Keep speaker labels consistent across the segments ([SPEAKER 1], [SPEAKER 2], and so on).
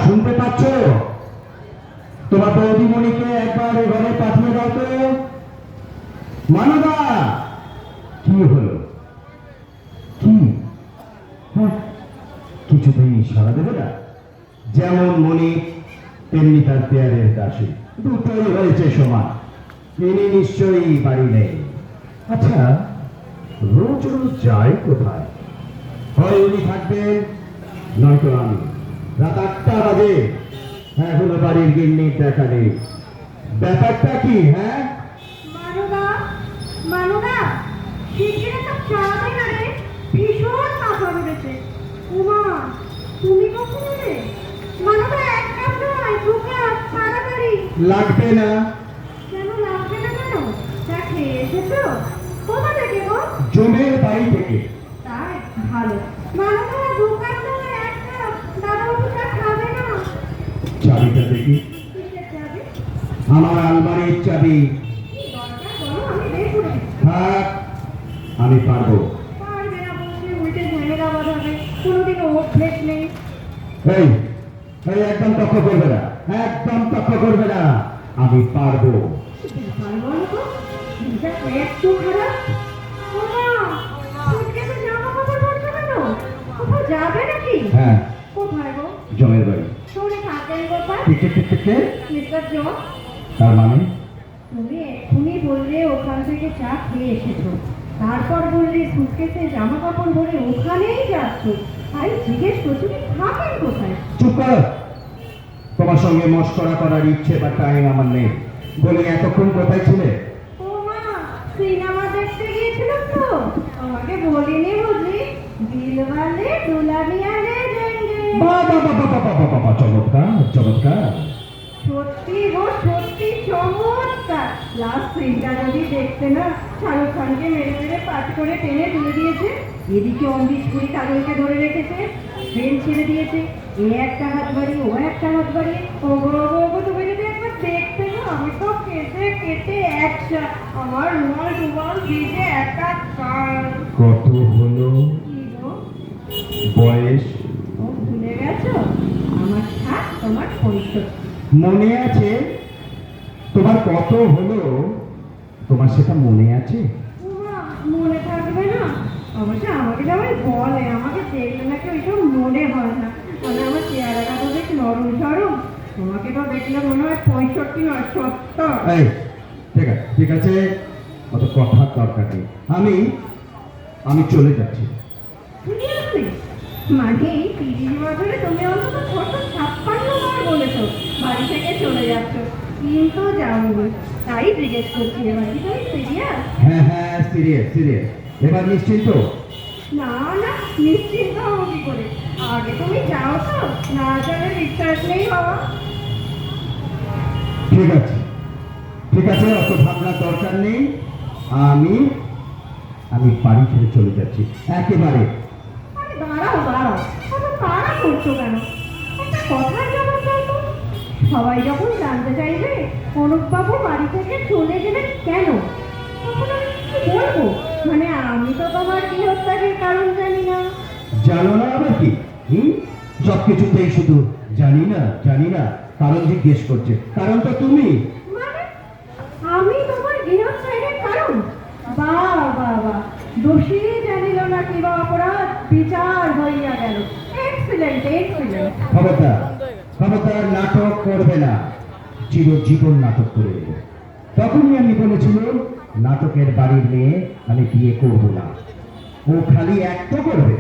[SPEAKER 1] শুনতে পাচ্ছ? তোমার বৌদিমণিকে একবার এ ঘরে পাঠিয়ে দাও তো। মানদা, কি হলো? কি? হ্যাঁ, কিছুতেই সারা দেবে না? যেমন মনি তেমনি তার পেয়ারের দাসী, দুটোই হয়েছে সমান। তিনি নিশ্চয়ই বাড়ি নেই। আচ্ছা, রোজ রোজ যায় কোথায়? হয় উনি থাকবেন, নয়তো আমি। রাত 8টা বাজে, এখনো বাড়ির গিন্নির দেখা নেই। ব্যাপারটা কি? হ্যাঁ,
[SPEAKER 2] মানুদা, মানুদা, শিগগিরই একটা চা দে না রে, ভীষণ মাথা ধরেছে। উমা, তুমি কখন এলে? মানুদা, এক কাপ নয়, 2 কাপ, তাড়াতাড়ি।
[SPEAKER 1] লাগবে না।
[SPEAKER 2] কেন লাগবে না কেন? চা খেয়ে এসেছো? কোথা থেকে গো?
[SPEAKER 1] জমের বাড়ি থেকে।
[SPEAKER 2] তাই ভালো। মানুদা, 2 কাপ নয়, 1 কাপ। দাদাবাবু চা খাবে না।
[SPEAKER 1] চাবিটা দেখি।
[SPEAKER 2] কিসের চাবি?
[SPEAKER 1] আমার আলমারির চাবি।
[SPEAKER 2] কি দরকার বলো, আমি বের করে দিচ্ছি।
[SPEAKER 1] থাক, আমি পারবো।
[SPEAKER 2] পারবে না বলছে, উল্টে ঝামেলা বাঁধাবে। কোনোদিন ওর ঠেক নেই।
[SPEAKER 1] এই এই একদম তক্ক করবে না, একদম তক্ক করবে না। আমি পারবো।
[SPEAKER 2] ব্যাপার বলো তো, এটা একটু খারাপ। ওমা, সুটকেসে জামা কাপড় পরছো কেন? কোথাও যাবে নাকি?
[SPEAKER 1] হ্যাঁ,
[SPEAKER 2] কোথায় গো?
[SPEAKER 1] জমের বাড়ি।
[SPEAKER 2] শোনে থাকেন কোথায়?
[SPEAKER 1] কে?
[SPEAKER 2] মিস্টার জন,
[SPEAKER 1] তার মানে?
[SPEAKER 2] তুমি এক্ষুনি বললে ওখান থেকে চা খেয়ে এসেছো, তারপর বললে সুটকেসে জামা কাপড় ভরে ওখানেই যাচ্ছ। তাই জিজ্ঞেস করছো তুমি থাকেন কোথায়?
[SPEAKER 1] চুপ করো। তোমার সঙ্গে মস্করা করার ইচ্ছে বা টাইম আমার নেই। বলে এতক্ষণ কোথায় ছিলে?
[SPEAKER 2] ওমা, সিনেমা দেখতে গিয়েছিলাম তো, আমাকে বলিনি বুঝলি? দিলওয়ালে দুলহানিয়া লে যায়েঙ্গে।
[SPEAKER 1] বাবা, চমৎকার চমৎকার।
[SPEAKER 2] সত্যি গো, সত্যি চমৎকার। লাস্ট সিনটা যদি দেখতে না, শাহরুখ খানকে মেরে মেরে পাট করে টেনে তুলে দিয়েছে, এদিকে অমৃত পুরী কাজলকে ধরে রেখেছে, ট্রেন ছেড়ে দিয়েছে, এ একটা হাত বাড়িয়ে ও একটা হাত বাড়িয়ে। ওগো ওগো ওগো, তুমি যদি একবার দেখতে না, আমি তো কেটে কেটে একটা, আমার রুমাল টুমাল ভিজে একাকার।
[SPEAKER 1] কত হলো
[SPEAKER 2] কি গো,
[SPEAKER 1] বয়স?
[SPEAKER 2] ও ভুলে গেছো? আমার 60, তোমার 65।
[SPEAKER 1] মনে আছে? তোমার কত হলো? তোমার সেটা মনে আছে?
[SPEAKER 2] উমা, মনে থাকবে না? অবশ্য আমাকে সবাই বলে, আমাকে দেখলে নাকি ওইসব মনে হয় না, মানে আমার চেহারাটা তো বেশ নরম সরম। তোমাকে তো দেখলে মনে হয় 65 নয় 70।
[SPEAKER 1] এই, ঠিক আছে, অত কথার দরকার নেই। আমি চলে যাচ্ছি।
[SPEAKER 2] Seriously? মানে এই 30 বছরে তুমি অন্তত 56 বার বলেছো বাড়ি থেকে চলে যাচ্ছ, কিন্তু যাওনি। তাই জিজ্ঞেস করছি, এবার কি তুমি সিরিয়াস?
[SPEAKER 1] হ্যাঁ, সিরিয়াস। এবার নিশ্চিন্ত?
[SPEAKER 2] না না, নিশ্চিন্ত হবো কি করে? আগে তুমি যাও তো, না চলে বিশ্বাস নেই বাবা।
[SPEAKER 1] ঠিক আছে, অত ভাবনার দরকার নেই। আমি আমি বাড়ি ছেড়ে চলে যাচ্ছি একেবারে।
[SPEAKER 2] আরে দাঁড়াও দাঁড়াও, এত তাড়া করছো কেন? একটা কথার জবাব দাও তো। সবাই যখন জানতে চাইবে অনুপবাবু বাড়ি থেকে চলে গেলেন কেন, তখন আমি কি বলবো? মানে আমি তো তোমার গৃহত্যাগের কারণ জানি না।
[SPEAKER 1] জানো না আবার কি? সব কিছুতেই শুধু জানি না কারণ জিজ্ঞেস করছে। কারণ তো তুমি।
[SPEAKER 2] মানে আমি তোমার গৃহত্যাগের কারণ? বাহ বাহ বাহ, দোষী জানিল না কিবা অপরাধ, বিচার হইয়া গেল। Excellent excellent.
[SPEAKER 1] খবরদার নাটক করবে না। চিরজীবন নাটক করে দেবো। তখনই আমি বলেছিলাম নাটকের বাড়ির মেয়ে আমি বিয়ে করব না। ও খালি একটা করবে,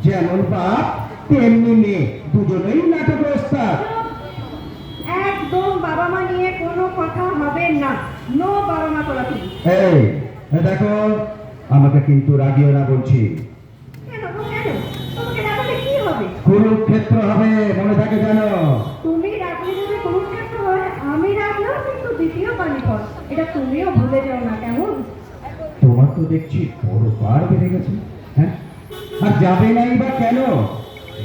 [SPEAKER 1] যেমন বাপ তেমনি মেয়ে, দুজনেই নাটক ওস্তাদ।
[SPEAKER 2] একদম বাবা মা নিয়ে কোনো কথা হবে না। নো বাবা মা তোলা তুমি।
[SPEAKER 1] এই দেখো, আমাকে কিন্তু রাগিও না বলছি।
[SPEAKER 2] কেন গো, কেন? তোমাকে রাখলে কি হবে?
[SPEAKER 1] কুরুক্ষেত্র হবে, মনে থাকে জানো?
[SPEAKER 2] তুমি রাখলে যদি কুরুক্ষেত্র হয়, আমি রাখলেও কিন্তু দ্বিতীয় পানিপথ। এটা তুমিও ভুলে যাও না, কেমন?
[SPEAKER 1] তোমার তো দেখছি বড় বার বেড়ে গেছে। হ্যাঁ, আর যাবে নাই বা কেন?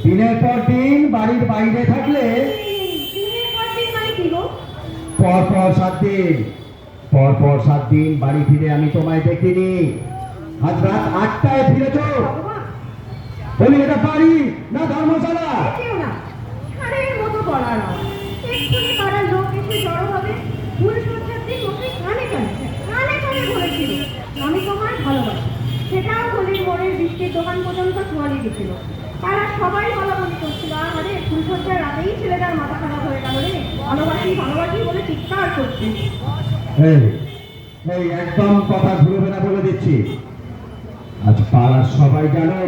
[SPEAKER 1] দিনের পর দিন বাড়ির বাইরে থাকলে
[SPEAKER 2] দিনের পর দিন মানে কি গো?
[SPEAKER 1] পর 7 দিন বাড়ি ফিরে আমি তোমায় দেখিনি। আজ রাত 8টায় ফিরেছ।
[SPEAKER 2] ভগবান,
[SPEAKER 1] বলি এটা বাড়ি না ধর্মশালা?
[SPEAKER 2] কেউ না, সারের মতো গলার আওয়াজ। এক্ষুনি পাড়ার লোক এসে জড়ো হবে। ফুলসজ্জার দিন ওকে কানে কানে কানে কানে বলেছিল, আমি তোমায় ভালোবাসি। সেটাও গলির মোড়ের বৃষ্টির দোকান পর্যন্ত ছোঁয়ালি দিছিল। পাড়ার সবাই বলাবলি করছিল, আরে ফুলসজ্জার রাতেই ছেলেটার মাথা খারাপ হয়ে গেল রে, ভালোবাসি ভালোবাসি বলে চিৎকার করছে।
[SPEAKER 1] এই এই একদম কথা ঘুরবে না বলে দিচ্ছি। আজ পাড়ার সবাই জানো,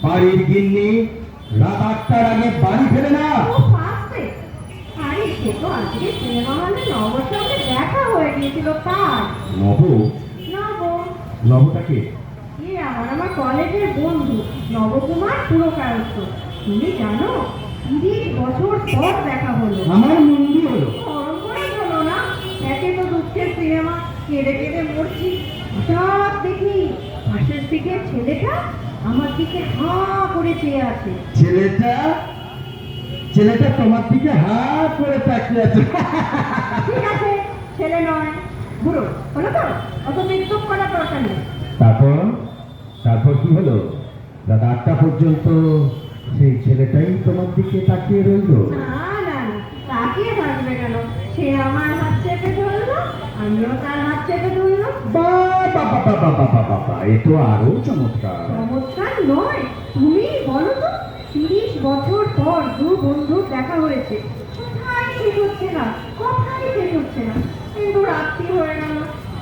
[SPEAKER 1] বাড়ির গিন্নি রাত 8টার আগে বাড়ি ফেরে না।
[SPEAKER 2] ও পাশে, আরে সে তো আজকে সিনেমা হলে নবর সঙ্গে দেখা হয়ে গিয়েছিল তার।
[SPEAKER 1] নব?
[SPEAKER 2] নব
[SPEAKER 1] নবটাকে?
[SPEAKER 2] আমার কলেজের বন্ধু নবকুমার পুরকায়স্থ। তুমি জানো 30 বছর পর দেখা হলো।
[SPEAKER 1] আমার মন্দি হলো।
[SPEAKER 2] গরম করে বলো না, একে তো দুঃখের সিনেমা, কেঁদে কেঁদে মরছি। হঠাৎ দেখি পাশের দিকে ছেলেটা আমার দিকে হাঁ করে চেয়ে আছে।
[SPEAKER 1] ছেলেটা ছেলেটা তোমার দিকে হাত করে তাকিয়ে আছে।
[SPEAKER 2] ঠিক আছে, ছেলে নয়, বুড়ো হলো তো, অত বিদ্যুৎ করার দরকার নেই।
[SPEAKER 1] তারপর তারপর কি হলো? রাত 8টা পর্যন্ত সেই ছেলেটাই তোমার দিকে তাকিয়ে রইলো?
[SPEAKER 2] না না না, তাকিয়ে থাকবে কেন? সে আমার হাত চেপে ধরলো, আমিও তার হাত চেপে ধরলো।
[SPEAKER 1] বাবা বাবা বাবা বাবা বাবা, এ তো আরো চমৎকার।
[SPEAKER 2] চমৎকার নয়, তুমি বলো তো, 30 বছর পর দু বন্ধুর দেখা হয়েছে, কোথায় শেষ হচ্ছে না, কোথায় শেষ হচ্ছে না। কিন্তু রাত্রি হয়ে গেল,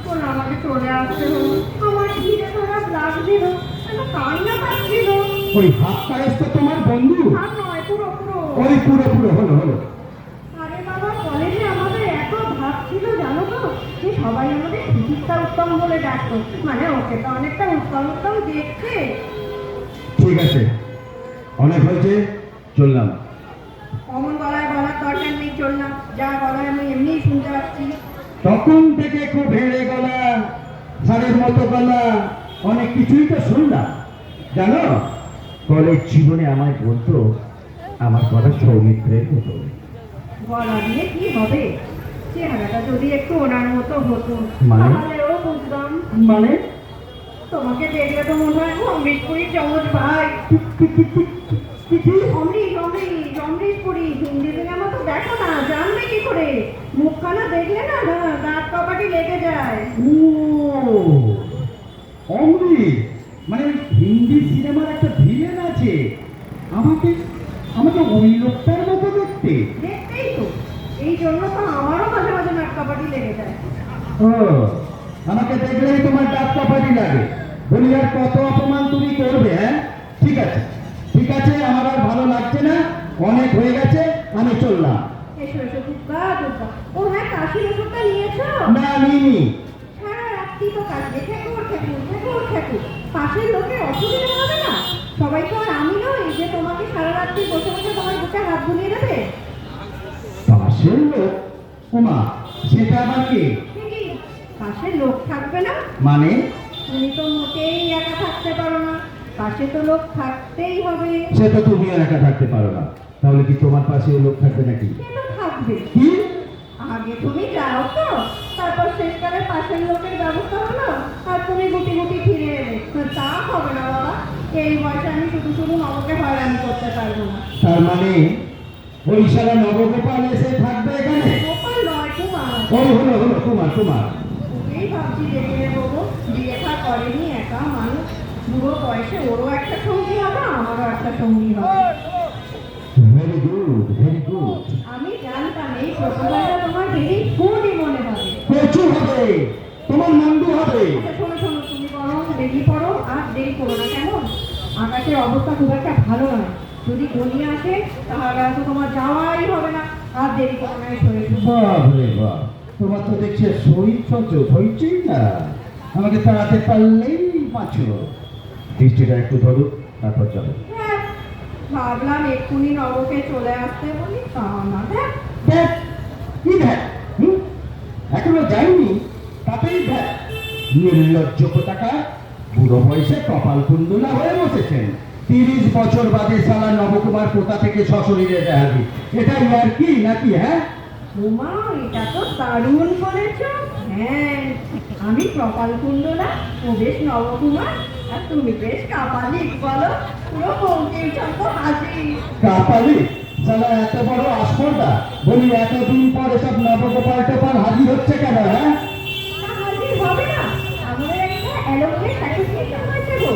[SPEAKER 2] ওর আমাকে চলে আসতে হলো। আমার কি যে খারাপ লাগছিল, একটা কান্না পাচ্ছিল।
[SPEAKER 1] ওই হাত কায়েস তো তোমার বন্ধু?
[SPEAKER 2] আর নয়, পুরো পুরো।
[SPEAKER 1] ওই পুরো পুরো হলো হলো।
[SPEAKER 2] আরে বাবা, কলেজে আমাদের এত ভাব ছিল জানো তো, যে সবাই আমাদের সুচিত্রা উত্তম বলে ডাকতো। মানে ওকে তো অনেকটা উত্তম উত্তম দেখতে।
[SPEAKER 1] ঠিক আছে, অনেক হয়েছে, চললাম।
[SPEAKER 2] অমন গলায় বলার দরকার নেই, চললাম। যা গলায় আমি এমনিই শুনতে পাচ্ছি।
[SPEAKER 1] তখন থেকে খুব হেড়ে গলা, ষাঁড়ের মতো গলা, অনেক কিছুই তো শুনলাম। জানো, কলেজ জীবনে আমায় বলতো আমার গলা সৌমিত্রের মতো।
[SPEAKER 2] গলা দিয়ে কি হবে? চেহারাটা যদি একটু ওনার মতো হতো
[SPEAKER 1] মানে?
[SPEAKER 2] তাহলেও বুঝতাম।
[SPEAKER 1] মানে?
[SPEAKER 2] তোমাকে দেখলে তো মনে হয় অমৃতপুরীর যমজ ভাই। অমৃত অমৃত অমৃতপুরী হিন্দি সিনেমা তো দেখো না, জানবে কি করে? মুখখানা দেখলে না দাঁত কপাটি লেগে যায়।
[SPEAKER 1] ও অমৃত, মানে হিন্দি সিনেমার একটা ভিলেন আছে, আমাকে আমাকে ওই লোকটার মতো দেখতে।
[SPEAKER 2] দেখতেই তো, এই জন্য তো আমারও মাঝে মাঝে নাক কপাটি লেগে যায়।
[SPEAKER 1] ও, আমাকে দেখলেই তোমার দাঁত কাপাটি লাগে। বলি আর কত অপমান তুমি করবে? হ্যাঁ, ঠিক আছে ঠিক আছে, আমার আর ভালো লাগছে না, অনেক হয়ে গেছে, আমি চললাম।
[SPEAKER 2] এসো এসো, দুর্গা দুর্গা। ও হ্যাঁ, কাশির ওষুধটা নিয়েছো?
[SPEAKER 1] না, নিইনি।
[SPEAKER 2] সারা রাত্রি তো কাশবে, ঠেকুর ঠেকুর ঠেকুর ঠেকুর। পাশের লোকের অসুবিধা হবে না? সবাই তো আর আমি নই যে তোমাকে সারা রাত্রি বসে বসে তোমার বুকে হাত বুলিয়ে দেবে।
[SPEAKER 1] পাশের লোক? ওমা, সেটা আবার কে?
[SPEAKER 2] ঠিকই, পাশের লোক থাকবে না?
[SPEAKER 1] মানে?
[SPEAKER 2] তুমি তো মোটেই একা থাকতে পারো না, পাশে তো লোক থাকতেই হবে।
[SPEAKER 1] সে তো তুমিও একা থাকতে পারো না, তাহলে কি তোমার পাশে লোক থাকবে নাকি?
[SPEAKER 2] সে তো থাকবে।
[SPEAKER 1] কি?
[SPEAKER 2] আগে তুমি যাও তো, তারপর শেষকালে পাশের লোকের ব্যবস্থা হলো, আর তুমি গুটি গুটি ফিরে এলে। তা হবে না বাবা, এই বয়সে আমি শুধু শুধু নবকে হয়রানি করতে পারবো না।
[SPEAKER 1] তার মানে ওই সারা নবগোপাল এসে থাকবে এখানে?
[SPEAKER 2] গোপাল নয়, কুমার।
[SPEAKER 1] ওই হলো হলো, তোমার তোমার।
[SPEAKER 2] ওকেই ভাবছি দেখে নেবো গো। বিয়ে থা করেনি, একা মানুষ, বুড়ো বয়সে ওরও একটা সঙ্গী হবে, আমারও একটা সঙ্গী হবে।
[SPEAKER 1] Very good very good.
[SPEAKER 2] আমি জানতাম এই প্রতিভাটা তোমার ভেরি গুডই মনে হবে।
[SPEAKER 1] প্রচুর হবে, তোমার নন্দু হবে।
[SPEAKER 2] আচ্ছা শোনো শোনো, তুমি বরং বেরিয়ে পড়ো, আর দেরি করো না কেমন? আকাশের অবস্থা খুব একটা ভালো নয়, যদি গনি আসে তাহলে হয়তো তোমার যাওয়াই হবে না। আর দেরি করো না, এসো এসো।
[SPEAKER 1] বাহ রে বাহ, তোমার তো দেখছি শরীর সচল হইছেই না, আমাকে তাড়াতে পারলেই বাঁচো। দৃষ্টিটা একটু ধরো, তারপর যাবো।
[SPEAKER 2] হ্যাঁ, ভাবলাম এক্ষুনি নবকে চলে আসতে বলি, তা না। দেখ
[SPEAKER 1] দেখ, কি দেখ? এখনো যাইনি, তাতেই দেখ। নির্লজ্জ কোথাকার, বুড়ো বয়সে কপাল কুণ্ডলা হয়ে বসেছেন। 30 বছর বাদে সালা নবকুমার কোথা থেকে সশরীরে দেখাবি? এটাই আর কি নাকি? হ্যাঁ,
[SPEAKER 2] উমা, এটা তো দারুণ বলেছ। হ্যাঁ, আমি কপাল কুণ্ডলা, ও বেশ নবকুমার, আর তুমি বেশ কাপালিক বলো। পুরো বঙ্কিম চন্দ্র হাসি।
[SPEAKER 1] কাপালি? সালা এত বড় আসপর্দা, বলি এতদিন পর এসব নবগোপাল টোপাল হাজির হচ্ছে কেন? হ্যাঁ,
[SPEAKER 2] হাজির হবে না, আমাদের একটা অ্যালোকেট অ্যাসোসিয়েশন হয়েছে গো,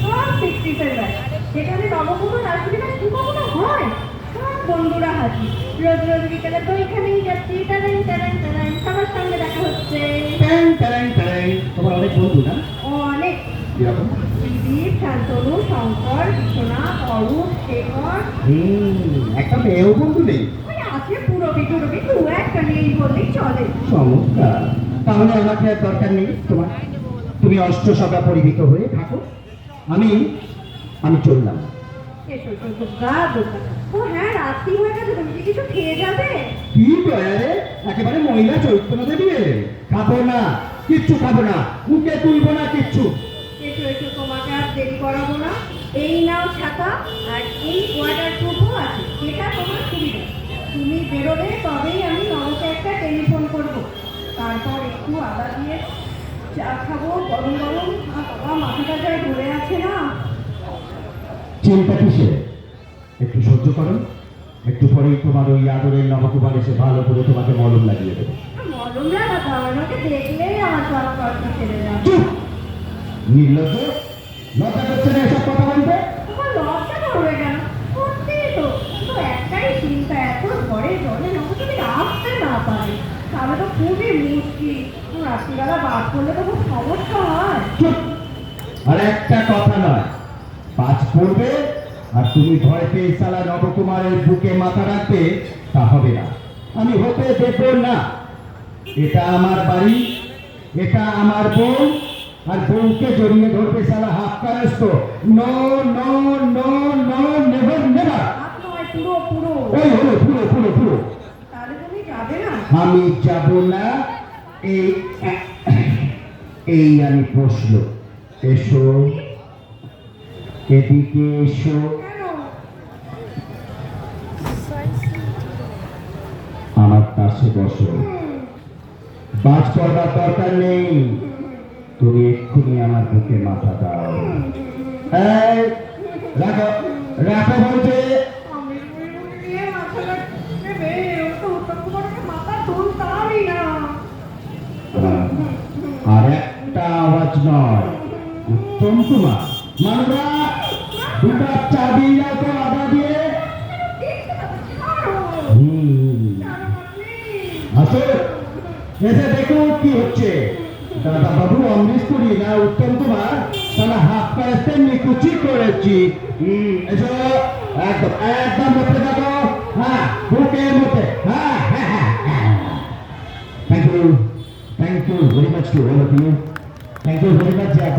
[SPEAKER 2] সব ফিক্সিসের ব্যাচ, যেখানে নবকুমার রাজনীতিটা কি কখনো হয়, সব বন্ধুরা হাজির, রোজ রোজ বিকেলে তো এখানেই যাচ্ছি, টারাই টারাই টারাই, সবার সঙ্গে দেখা হচ্ছে।
[SPEAKER 1] ট্যাং ট্যাং ট্যাং। তোমার অনেক বন্ধু না?
[SPEAKER 2] অনেক,
[SPEAKER 1] কিরকম?
[SPEAKER 2] দিলীপ, শান্তনু, শঙ্কর, বিশ্বনাথ, অরূপ, শেখর,
[SPEAKER 1] একটা মেয়েও বন্ধু নেই?
[SPEAKER 2] ওই আছে পুরবি টুরবি, দু একটা নেই বললেই চলে।
[SPEAKER 1] চমৎকার, তাহলে আমাকে আর দরকার নেই তোমার। তুমি অষ্টসভা পরিহিত হয়ে থাকো, আমি আমি চললাম।
[SPEAKER 2] এসো এসো দুর্গা দুর্গা। ও হ্যাঁ, রাত্রি হয়ে গেছে, তুমি কি কিছু খেয়ে যাবে?
[SPEAKER 1] কি দয়ারে, একেবারে মহিলা চৈতন্য দেবী এলে। খাবো না, কিচ্ছু খাবো না, মুখে তুলবো না কিচ্ছু।
[SPEAKER 2] এসো এসো, তোমাকে আর দেরি করাবো না। এই নাও ছাতা, আর এই ওয়াটার প্রুফও আছে, এটা তোমার সুবিধা। তুমি বেরোলে তবেই আমি নবকে একটা টেলিফোন করব, তারপর একটু আদা দিয়ে চা খাবো গরম গরম। আর বাবা, মাথাটা যা ঘুরে আছে না।
[SPEAKER 1] চিন্তা কিসে, একটু সহ্য করো, একটু পরেই তোমার ওই আদরের নবকুমার এসে ভালো করে তোমাকে মলম লাগিয়ে দেবে।
[SPEAKER 2] মলম লাগাতে হবে, আমাকে দেখলেই আমার সব কষ্ট ছেড়ে যাবে।
[SPEAKER 1] চুপ! নির্লজ্জ, লজ্জা করছে না এসব কথা বলতে?
[SPEAKER 2] তোমার লজ্জা করবে কেন? সত্যিই তো, কিন্তু একটাই চিন্তা, এত ঘরে জলে নবকে যদি আসতে না পারে তাহলে তো খুবই মুশকিল। রাত্রিবেলা বাদ করলে তো খুব সমস্যা হয়।
[SPEAKER 1] চুপ! আর একটা কথা নয়, পাঁচ পড়বে আর তুমি ভয় পেয়ে সালা নবকুমারের বুকে মাথা রাখবে, তা হবে না। আমি হতে দেব না। এটা আমার বাড়ি, এটা আমার বউ, আর বউকে জড়িয়ে ধরবে সালা হাফ কারস্ত। No no no no, never never.
[SPEAKER 2] হাত নয়, পুরো পুরো।
[SPEAKER 1] এই হলো পুরো পুরো পুরো।
[SPEAKER 2] তাহলে তুমি যাবে না?
[SPEAKER 1] আমি যাব না। এই এই আমি প্রশ্ন। এসো, এদিকে এসো।
[SPEAKER 2] কেন?
[SPEAKER 1] আমার পাশে বসো। বাজ পড়বার দরকার নেই, তুমি এক্ষুনি আমার বুকে মাথা দাও। এই, রাখো রাখো বলছে।
[SPEAKER 2] আমি নিয়ে মাথাটা নেবে, ও তো উত্তম কুমারকে মাথা তুলতামই না।
[SPEAKER 1] আর একটা আওয়াজ নয়, উত্তম কুমার। মানবা, দুটা চাবি দাও তো আদা দিয়ে। আসো, এসে দেখুন কি হচ্ছে। দাদা বাবু অমৃত পুরি না উত্তম কুমার, তারা হাফ প্যারেস্টে নিকুচি করেছি। এসো, একদম একদম মধ্যে থাকো। হ্যাঁ, বুকের মধ্যে। হ্যাঁ হ্যাঁ হ্যাঁ। Thank you very much to all of you. Thank you very much.